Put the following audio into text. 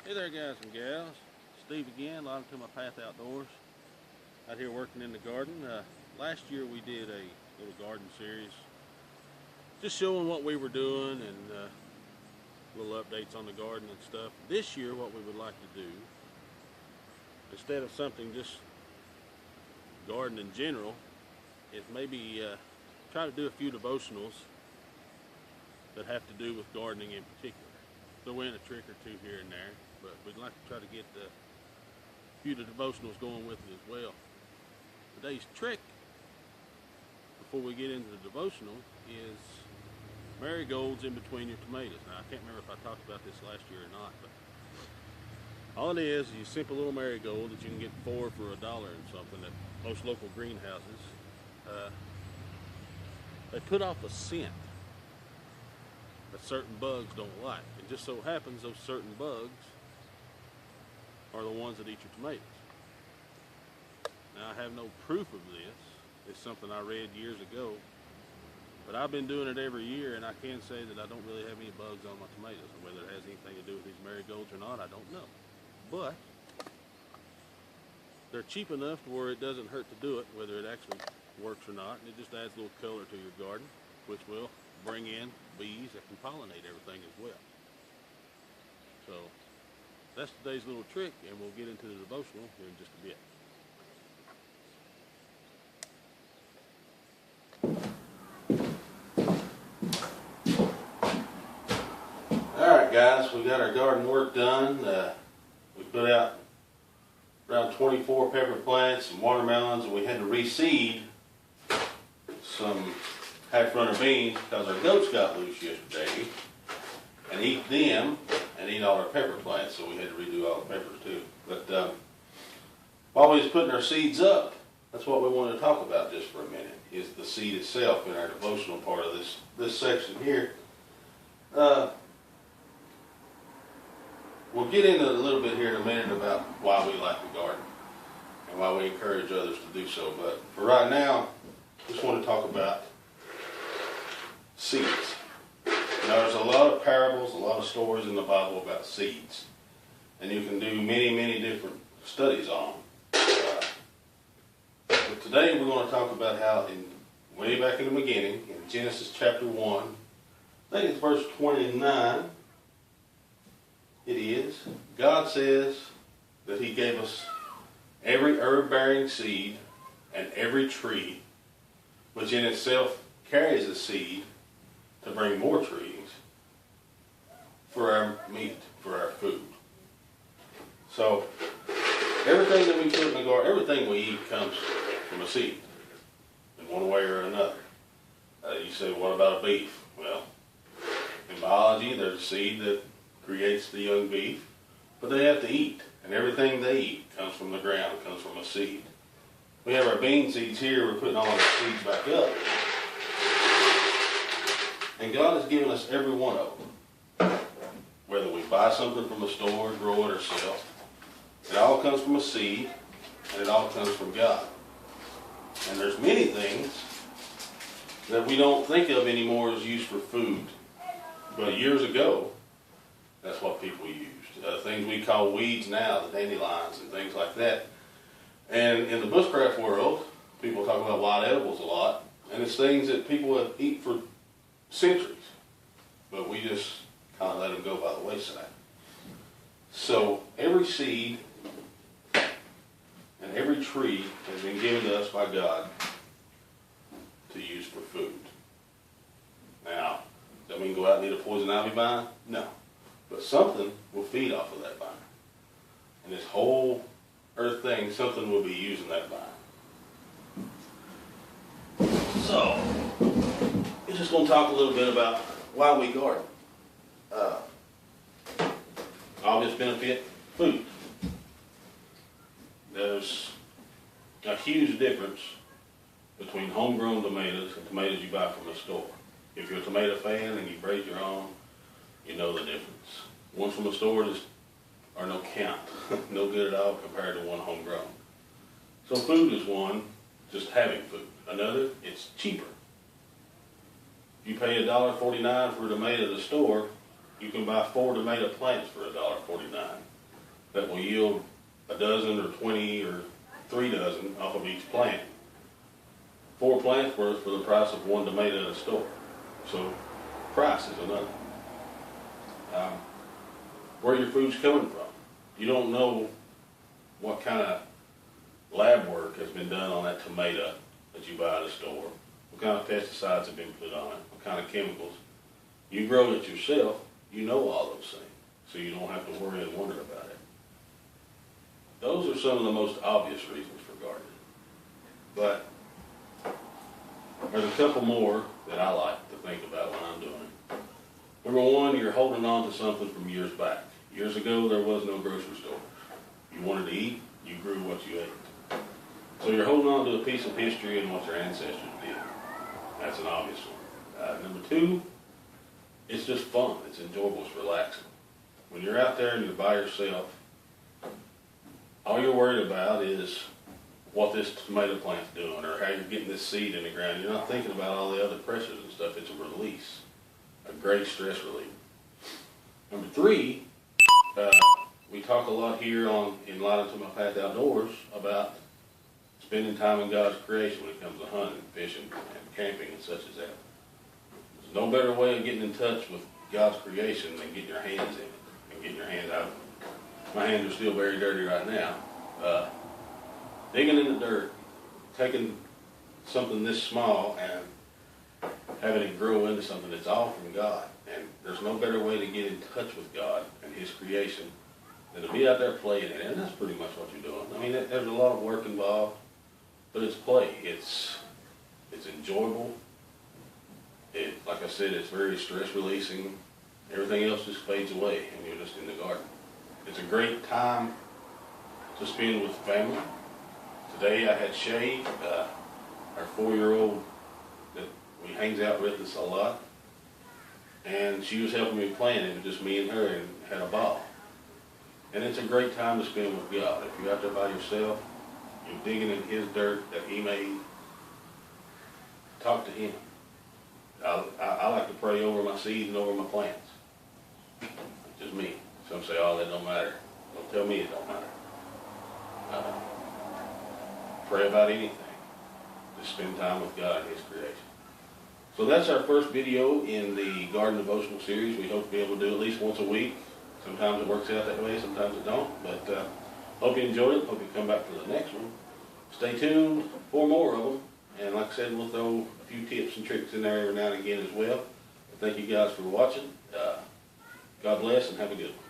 Hey there guys and gals, Steve again, Live to My Path Outdoors, out here working in the garden. Last year we did a little garden series, just showing what we were doing and little updates on the garden and stuff. This year what we would like to do, instead of something just garden in general, is maybe try to do a few devotionals that have to do with gardening in particular. Throw in a trick or two here and there, but we'd like to try to get a few of the devotionals going with it as well. Today's trick, before we get into the devotional, is marigolds in between your tomatoes. Now, I can't remember if I talked about this last year or not, but all it is a simple little marigold that you can get 4 for $1 and something at most local greenhouses. They put off a scent that certain bugs don't like. It just so happens those certain bugs are the ones that eat your tomatoes. Now, I have no proof of this. It's something I read years ago, but I've been doing it every year, and I can say that I don't really have any bugs on my tomatoes. And whether it has anything to do with these marigolds or not, I don't know. But they're cheap enough to where it doesn't hurt to do it, whether it actually works or not, and it just adds a little color to your garden, which will bring in bees that can pollinate everything as well. So that's today's little trick, and we'll get into the devotional here in just a bit. Alright guys, we got our garden work done. We put out around 24 pepper plants and watermelons, and we had to reseed some half-runner beans because our goats got loose yesterday and eat them and eat all our pepper plants, so we had to redo all the peppers too. But while we was putting our seeds up, that's what we wanted to talk about just for a minute, is the seed itself in our devotional part of this section here. We'll get into a little bit here in a minute about why we like the garden and why we encourage others to do so. But for right now, just want to talk about seeds. Now, there's a lot of parables, a lot of stories in the Bible about seeds, and you can do many, many different studies on them. But today we're going to talk about how, way back in the beginning, in Genesis chapter 1, I think it's verse 29, it is, God says that He gave us every herb-bearing seed and every tree, which in itself carries a seed to bring more trees for our meat, for our food. So everything that we put in the garden, everything we eat comes from a seed in one way or another. You say, what about a beef? Well, in biology, there's a seed that creates the young beef, but they have to eat, and everything they eat comes from the ground, comes from a seed. We have our bean seeds here, we're putting all the seeds back up. And God has given us every one of them. Whether we buy something from a store, grow it ourselves, it all comes from a seed, and it all comes from God. And there's many things that we don't think of anymore as used for food. But years ago, that's what people used. Things we call weeds now, the dandelions and things like that. And in the bushcraft world, people talk about wild edibles a lot, and it's things that people have eaten for centuries, but we just kind of let them go by the wayside. So every seed and every tree has been given to us by God to use for food. Now, does that mean go out and eat a poison ivy vine? No. But something will feed off of that vine. And this whole earth thing, something will be using that vine. So, we're just going to talk a little bit about why we garden. Obvious benefit, food. There's a huge difference between homegrown tomatoes and tomatoes you buy from the store. If you're a tomato fan and you braid your own, you know the difference. Ones from the store just are no count, no good at all compared to one homegrown. So food is one, just having food. Another, it's cheaper. You pay $1.49 for a tomato at the store, you can buy 4 tomato plants for $1.49. that will yield a dozen or 20 or 3 dozen off of each plant. 4 plants worth for the price of 1 tomato at a store. So price is another. Where your food's coming from. You don't know what kind of lab work has been done on that tomato that you buy at a store. What kind of pesticides have been put on it. What kind of chemicals. You grow it yourself, you know all those things. So you don't have to worry and wonder about it. Those are some of the most obvious reasons for gardening. But there's a couple more that I like to think about when I'm doing it. Number one, you're holding on to something from years back. Years ago, there was no grocery store. You wanted to eat, you grew what you ate. So you're holding on to a piece of history and what your ancestors did. That's an obvious one. Number two, it's just fun. It's enjoyable. It's relaxing. When you're out there and you're by yourself, all you're worried about is what this tomato plant's doing or how you're getting this seed in the ground. You're not thinking about all the other pressures and stuff. It's a release, a great stress relief. Number three, we talk a lot here in Light Unto My Path Outdoors about spending time in God's creation when it comes to hunting, fishing, and camping and such as that. There's no better way of getting in touch with God's creation than getting your hands in it and getting your hands out. My hands are still very dirty right now. Digging in the dirt, taking something this small and having it grow into something that's all from God. And there's no better way to get in touch with God and His creation than to be out there playing it. And that's pretty much what you're doing. I mean, there's a lot of work involved, but it's play. It's enjoyable. Like I said, it's very stress releasing. Everything else just fades away and you're just in the garden. It's a great time to spend with family. Today I had Shay, our 4-year-old that we hangs out with us a lot, and she was helping me plant it. It was just me and her, and had a ball. And it's a great time to spend with God. If you're out there by yourself, you're digging in His dirt that He made, talk to Him. I like to pray over my seeds and over my plants. It's just me. Some say, oh, that don't matter. Don't tell me it don't matter. Pray about anything. Just spend time with God and His creation. So that's our first video in the Garden Devotional series. We hope to be able to do at least once a week. Sometimes it works out that way, sometimes it don't. But hope you enjoyed it. Hope you come back for the next one. Stay tuned for more of them. And like I said, we'll throw a few tips and tricks in there every now and again as well. Thank you guys for watching. God bless and have a good one.